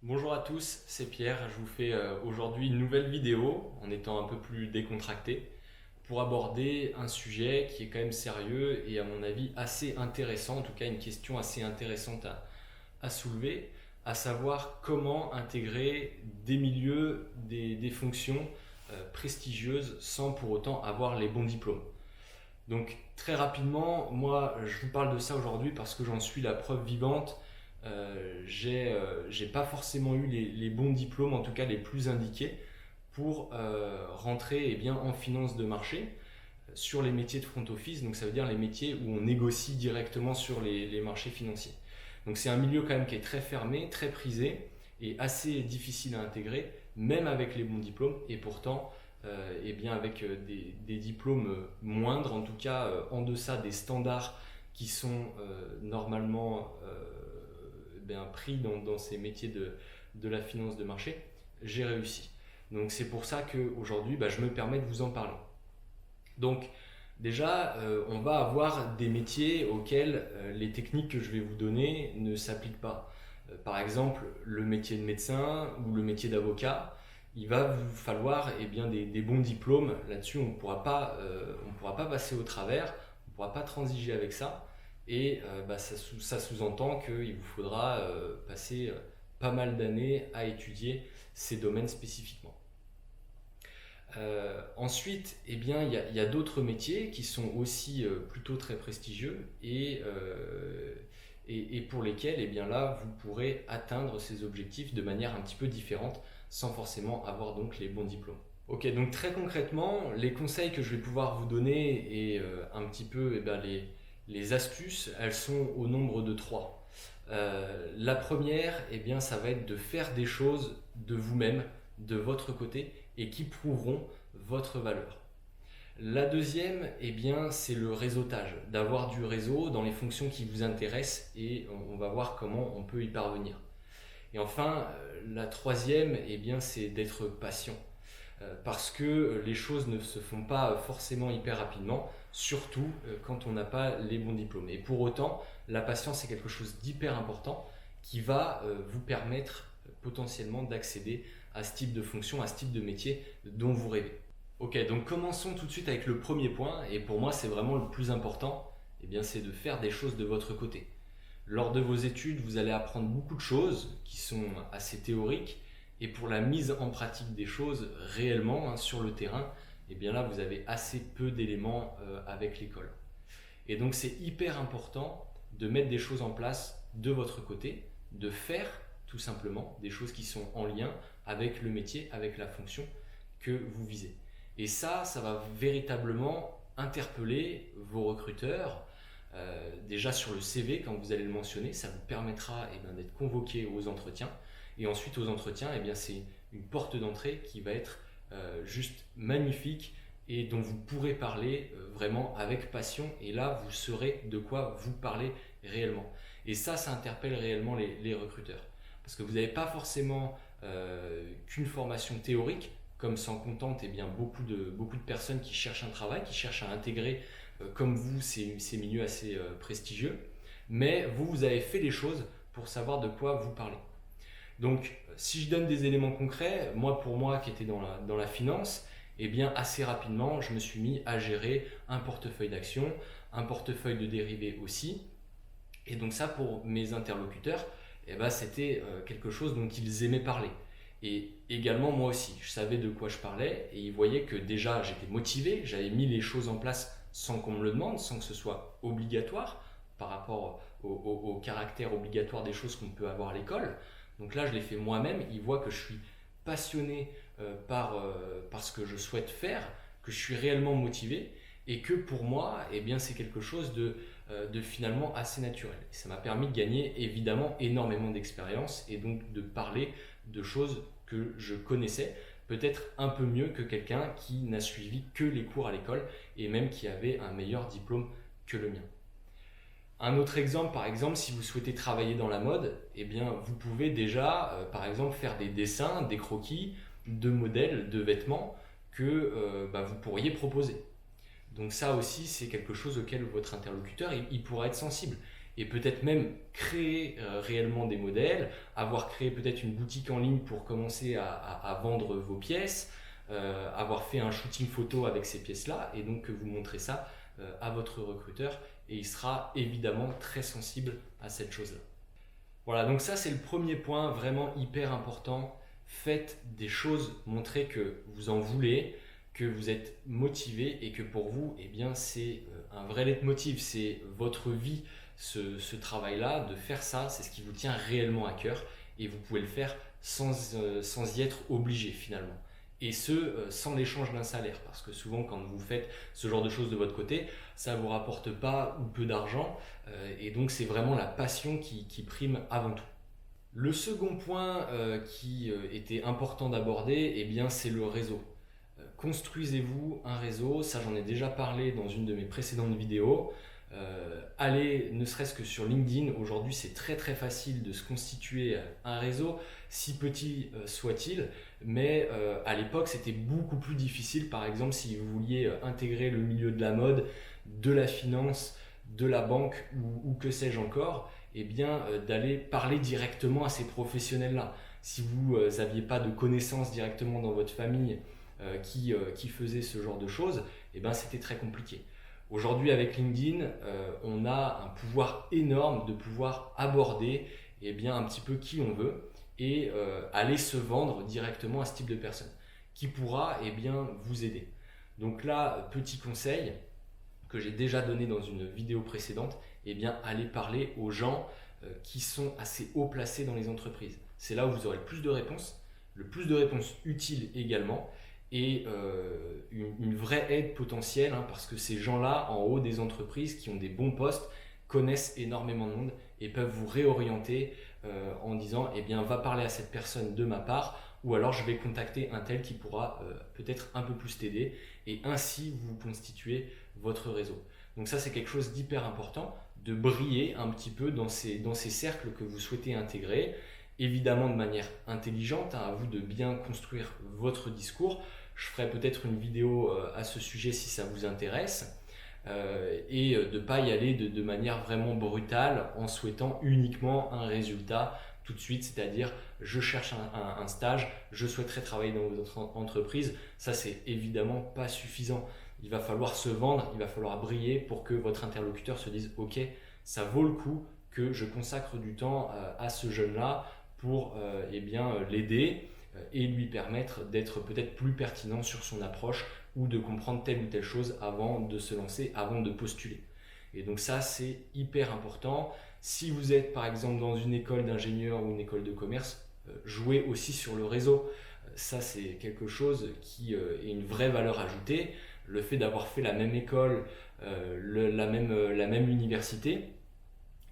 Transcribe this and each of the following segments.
Bonjour à tous, c'est Pierre. Je vous fais aujourd'hui une nouvelle vidéo en étant un peu plus décontracté pour aborder un sujet qui est quand même sérieux et à mon avis assez intéressant, en tout cas une question assez intéressante à soulever, à savoir comment intégrer des milieux, des fonctions prestigieuses sans pour autant avoir les bons diplômes. Donc très rapidement, moi je vous parle de ça aujourd'hui parce que j'en suis la preuve vivante. J'ai pas forcément eu les bons diplômes, en tout cas les plus indiqués, pour rentrer bien, en finance de marché sur les métiers de front office, donc ça veut dire les métiers où on négocie directement sur les marchés financiers. Donc c'est un milieu quand même qui est très fermé, très prisé et assez difficile à intégrer, même avec les bons diplômes, et pourtant bien avec des diplômes moindres, en tout cas en deçà des standards qui sont normalement pris dans ces métiers de la finance de marché, j'ai réussi. Donc c'est pour ça qu'aujourd'hui, je me permets de vous en parler. Donc déjà, on va avoir des métiers auxquels les techniques que je vais vous donner ne s'appliquent pas. Par exemple, le métier de médecin ou le métier d'avocat, il va vous falloir des bons diplômes. Là-dessus, on ne pourra pas passer au travers, on ne pourra pas transiger avec ça. Et ça sous-entend qu'il vous faudra passer pas mal d'années à étudier ces domaines spécifiquement. Ensuite, il y a d'autres métiers qui sont aussi plutôt très prestigieux et pour lesquels, là, vous pourrez atteindre ces objectifs de manière un petit peu différente sans forcément avoir donc les bons diplômes. Ok, donc très concrètement, les conseils que je vais pouvoir vous donner et un petit peu les astuces, elles sont au nombre de trois. La première, ça va être de faire des choses de vous-même, de votre côté, et qui prouveront votre valeur. La deuxième, c'est le réseautage, d'avoir du réseau dans les fonctions qui vous intéressent et on va voir comment on peut y parvenir. Et enfin, la troisième, c'est d'être patient. Parce que les choses ne se font pas forcément hyper rapidement, surtout quand on n'a pas les bons diplômes. Et pour autant, la patience est quelque chose d'hyper important qui va vous permettre potentiellement d'accéder à ce type de fonction, à ce type de métier dont vous rêvez. Ok, donc commençons tout de suite avec le premier point, et pour moi c'est vraiment le plus important, c'est de faire des choses de votre côté. Lors de vos études, vous allez apprendre beaucoup de choses qui sont assez théoriques, et pour la mise en pratique des choses réellement sur le terrain, là vous avez assez peu d'éléments avec l'école. Et donc c'est hyper important de mettre des choses en place de votre côté, de faire tout simplement des choses qui sont en lien avec le métier, avec la fonction que vous visez. Et ça va véritablement interpeller vos recruteurs. Déjà sur le CV, quand vous allez le mentionner, ça vous permettra d'être convoqué aux entretiens. Et ensuite aux entretiens, c'est une porte d'entrée qui va être juste magnifique et dont vous pourrez parler vraiment avec passion. Et là, vous saurez de quoi vous parlez réellement. Et ça interpelle réellement les recruteurs. Parce que vous n'avez pas forcément qu'une formation théorique, comme s'en contentent beaucoup de personnes qui cherchent un travail, qui cherchent à intégrer comme vous ces milieux assez prestigieux. Mais vous avez fait les choses pour savoir de quoi vous parlez. Donc, si je donne des éléments concrets, pour moi qui était dans la finance, assez rapidement, je me suis mis à gérer un portefeuille d'actions, un portefeuille de dérivés aussi. Et donc ça, pour mes interlocuteurs, c'était quelque chose dont ils aimaient parler. Et également moi aussi, je savais de quoi je parlais et ils voyaient que déjà j'étais motivé, j'avais mis les choses en place sans qu'on me le demande, sans que ce soit obligatoire par rapport au caractère obligatoire des choses qu'on peut avoir à l'école. Donc là, je l'ai fait moi-même. Ils voient que je suis passionné par ce que je souhaite faire, que je suis réellement motivé et que pour moi, c'est quelque chose de finalement assez naturel. Et ça m'a permis de gagner évidemment énormément d'expérience et donc de parler de choses que je connaissais peut-être un peu mieux que quelqu'un qui n'a suivi que les cours à l'école et même qui avait un meilleur diplôme que le mien. Un autre exemple, par exemple, si vous souhaitez travailler dans la mode, vous pouvez déjà, par exemple, faire des dessins, des croquis de modèles de vêtements que vous pourriez proposer. Donc ça aussi, c'est quelque chose auquel votre interlocuteur il pourra être sensible. et peut-être même créer réellement des modèles, avoir créé peut-être une boutique en ligne pour commencer à vendre vos pièces, avoir fait un shooting photo avec ces pièces-là, et donc que vous montrez ça à votre recruteur, et il sera évidemment très sensible à cette chose-là. Voilà, donc ça c'est le premier point vraiment hyper important. Faites des choses, montrez que vous en voulez, que vous êtes motivé et que pour vous, eh bien, c'est un vrai leitmotiv, c'est votre vie, ce travail-là, de faire ça, c'est ce qui vous tient réellement à cœur et vous pouvez le faire sans y être obligé finalement. Et sans l'échange d'un salaire, parce que souvent quand vous faites ce genre de choses de votre côté, ça ne vous rapporte pas ou peu d'argent, et donc c'est vraiment la passion qui prime avant tout. Le second point qui était important d'aborder, eh bien, c'est le réseau. Construisez-vous un réseau, ça j'en ai déjà parlé dans une de mes précédentes vidéos. Allez, ne serait-ce que sur LinkedIn, aujourd'hui c'est très très facile de se constituer un réseau, si petit soit-il, mais à l'époque c'était beaucoup plus difficile. Par exemple, si vous vouliez intégrer le milieu de la mode, de la finance, de la banque ou que sais-je encore, eh bien d'aller parler directement à ces professionnels-là. Si vous n'aviez pas de connaissances directement dans votre famille qui faisaient ce genre de choses, eh ben, c'était très compliqué. Aujourd'hui, avec LinkedIn, on a un pouvoir énorme de pouvoir aborder eh bien, un petit peu qui on veut et aller se vendre directement à ce type de personne qui pourra eh bien, vous aider. Donc là, petit conseil que j'ai déjà donné dans une vidéo précédente, eh bien, allez parler aux gens qui sont assez haut placés dans les entreprises. C'est là où vous aurez le plus de réponses utiles également, et une vraie aide potentielle, hein, parce que ces gens-là en haut des entreprises qui ont des bons postes connaissent énormément de monde et peuvent vous réorienter en disant eh bien va parler à cette personne de ma part, ou alors je vais contacter un tel qui pourra peut-être un peu plus t'aider, et ainsi vous constituez votre réseau. Donc ça c'est quelque chose d'hyper important, de briller un petit peu dans ces cercles que vous souhaitez intégrer, évidemment de manière intelligente, hein, à vous de bien construire votre discours. Je ferai peut-être une vidéo à ce sujet si ça vous intéresse, et de ne pas y aller de manière vraiment brutale en souhaitant uniquement un résultat tout de suite, c'est-à-dire je cherche un stage, je souhaiterais travailler dans votre entreprise. Ça c'est évidemment pas suffisant. Il va falloir se vendre, il va falloir briller pour que votre interlocuteur se dise ok, ça vaut le coup que je consacre du temps à ce jeune-là pour eh bien, l'aider et lui permettre d'être peut-être plus pertinent sur son approche ou de comprendre telle ou telle chose avant de se lancer, avant de postuler. Et donc ça, c'est hyper important. Si vous êtes par exemple dans une école d'ingénieur ou une école de commerce, jouez aussi sur le réseau. Ça, c'est quelque chose qui est une vraie valeur ajoutée. Le fait d'avoir fait la même école, la même université,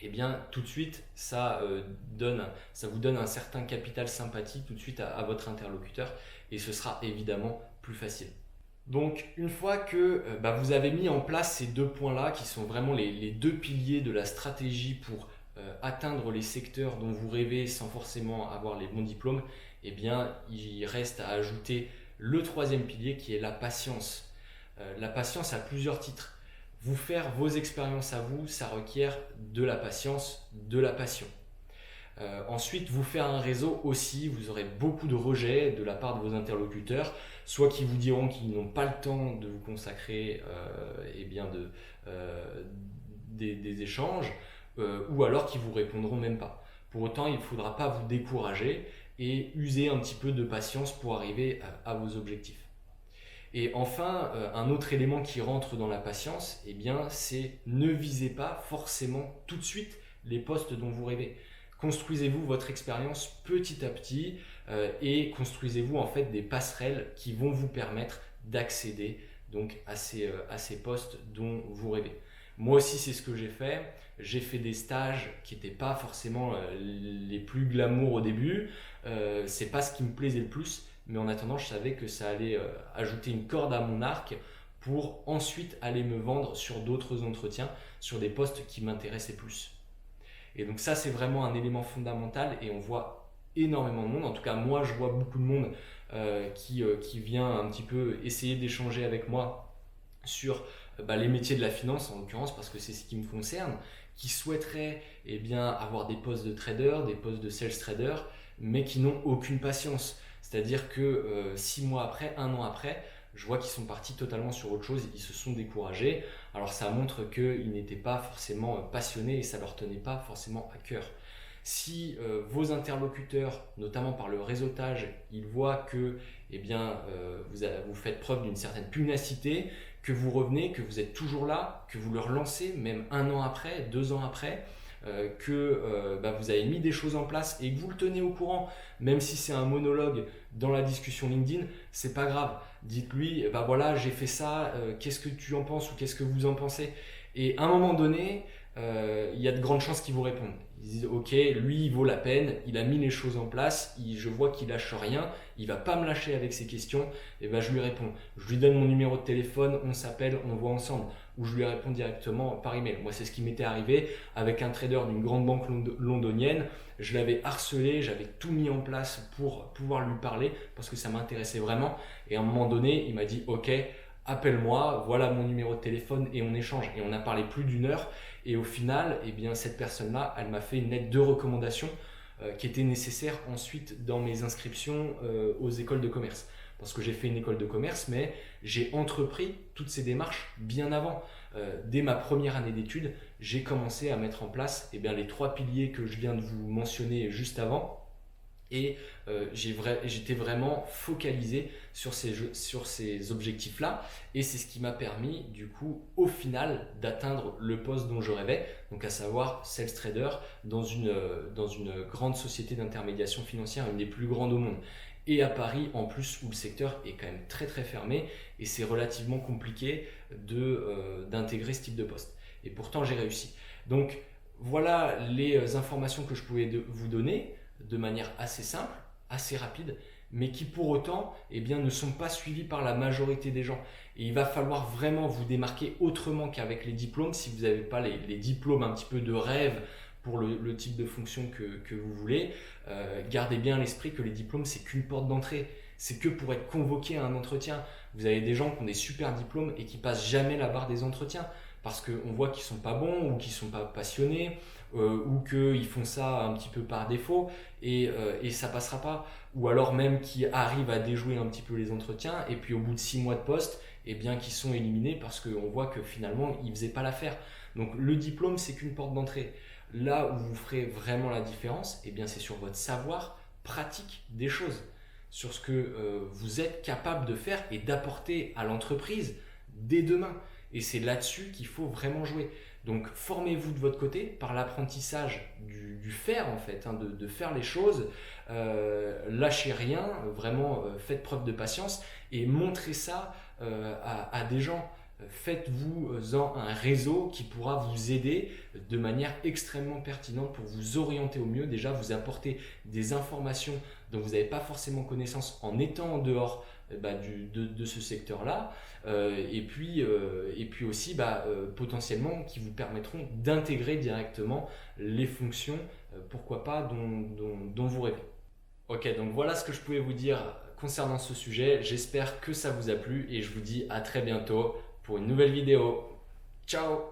eh bien tout de suite ça vous donne un certain capital sympathie tout de suite à votre interlocuteur, et ce sera évidemment plus facile. Donc une fois que vous avez mis en place ces deux points-là qui sont vraiment les deux piliers de la stratégie pour atteindre les secteurs dont vous rêvez sans forcément avoir les bons diplômes, eh bien il reste à ajouter le troisième pilier qui est la patience. La patience à plusieurs titres. Vous faire vos expériences à vous, ça requiert de la patience, de la passion. Ensuite, vous faire un réseau aussi, vous aurez beaucoup de rejets de la part de vos interlocuteurs, soit qui vous diront qu'ils n'ont pas le temps de vous consacrer des échanges, ou alors qui vous répondront même pas. Pour autant, il ne faudra pas vous décourager et user un petit peu de patience pour arriver à vos objectifs. Et enfin, un autre élément qui rentre dans la patience, eh bien, c'est ne visez pas forcément tout de suite les postes dont vous rêvez. Construisez-vous votre expérience petit à petit et construisez-vous en fait des passerelles qui vont vous permettre d'accéder donc à ces postes dont vous rêvez. Moi aussi, c'est ce que j'ai fait. J'ai fait des stages qui n'étaient pas forcément les plus glamour au début. C'est pas ce qui me plaisait le plus. Mais en attendant, je savais que ça allait ajouter une corde à mon arc pour ensuite aller me vendre sur d'autres entretiens, sur des postes qui m'intéressaient plus. Et donc ça, c'est vraiment un élément fondamental, et on voit énormément de monde. En tout cas, moi, je vois beaucoup de monde qui vient un petit peu essayer d'échanger avec moi sur les métiers de la finance, en l'occurrence, parce que c'est ce qui me concerne, qui souhaiteraient avoir des postes de trader, des postes de sales trader, mais qui n'ont aucune patience. C'est-à-dire que 6 mois après, 1 an après, je vois qu'ils sont partis totalement sur autre chose, ils se sont découragés. Alors ça montre qu'ils n'étaient pas forcément passionnés et ça ne leur tenait pas forcément à cœur. Si vos interlocuteurs, notamment par le réseautage, ils voient que vous faites preuve d'une certaine pugnacité, que vous revenez, que vous êtes toujours là, que vous leur lancez, même 1 an après, 2 ans après, vous avez mis des choses en place et que vous le tenez au courant, même si c'est un monologue dans la discussion LinkedIn, c'est pas grave. Dites-lui, voilà, j'ai fait ça, qu'est-ce que tu en penses ou qu'est-ce que vous en pensez? Et à un moment donné, il y a de grandes chances qu'ils vous répondent. Ils disent ok, lui il vaut la peine, il a mis les choses en place, je vois qu'il lâche rien, il va pas me lâcher avec ses questions, et je lui réponds. Je lui donne mon numéro de téléphone, on s'appelle, on voit ensemble, ou je lui réponds directement par email. Moi c'est ce qui m'était arrivé avec un trader d'une grande banque londonienne. Je l'avais harcelé, j'avais tout mis en place pour pouvoir lui parler parce que ça m'intéressait vraiment, et à un moment donné il m'a dit ok, appelle-moi, voilà mon numéro de téléphone et on échange. Et on a parlé plus d'1 heure et au final, cette personne-là, elle m'a fait une lettre de recommandation qui était nécessaire ensuite dans mes inscriptions aux écoles de commerce. Parce que j'ai fait une école de commerce, mais j'ai entrepris toutes ces démarches bien avant. Dès ma première année d'études, j'ai commencé à mettre en place les 3 piliers que je viens de vous mentionner juste avant. Et j'étais vraiment focalisé sur ces objectifs-là. Et c'est ce qui m'a permis, du coup, au final, d'atteindre le poste dont je rêvais, donc à savoir sales trader dans une grande société d'intermédiation financière, une des plus grandes au monde. Et à Paris, en plus, où le secteur est quand même très très fermé et c'est relativement compliqué d'intégrer ce type de poste. Et pourtant, j'ai réussi. Donc, voilà les informations que je pouvais vous donner de manière assez simple, assez rapide, mais qui pour autant ne sont pas suivis par la majorité des gens. Et il va falloir vraiment vous démarquer autrement qu'avec les diplômes, si vous n'avez pas les diplômes un petit peu de rêve pour le type de fonction que vous voulez. Gardez bien à l'esprit que les diplômes, c'est qu'une porte d'entrée. C'est que pour être convoqué à un entretien. Vous avez des gens qui ont des super diplômes et qui passent jamais la barre des entretiens parce qu'on voit qu'ils sont pas bons ou qu'ils sont pas passionnés ou qu'ils font ça un petit peu par défaut et ça passera pas, ou alors même qu'ils arrivent à déjouer un petit peu les entretiens et puis au bout de 6 mois de poste qu'ils sont éliminés parce qu'on voit que finalement ils faisaient pas l'affaire. Donc le diplôme, c'est qu'une porte d'entrée. Là où vous ferez vraiment la différence, c'est sur votre savoir pratique des choses, sur ce que vous êtes capable de faire et d'apporter à l'entreprise dès demain. Et c'est là-dessus qu'il faut vraiment jouer. Donc formez-vous de votre côté par l'apprentissage du faire en fait, de faire les choses. Lâchez rien, vraiment faites preuve de patience et montrez ça à des gens. Faites-vous-en un réseau qui pourra vous aider de manière extrêmement pertinente pour vous orienter au mieux. Déjà, vous apporter des informations dont vous n'avez pas forcément connaissance en étant en dehors de ce secteur-là. Et puis aussi potentiellement qui vous permettront d'intégrer directement les fonctions, pourquoi pas, dont vous rêvez. Ok, donc voilà ce que je pouvais vous dire concernant ce sujet. J'espère que ça vous a plu et je vous dis à très bientôt pour une nouvelle vidéo. Ciao!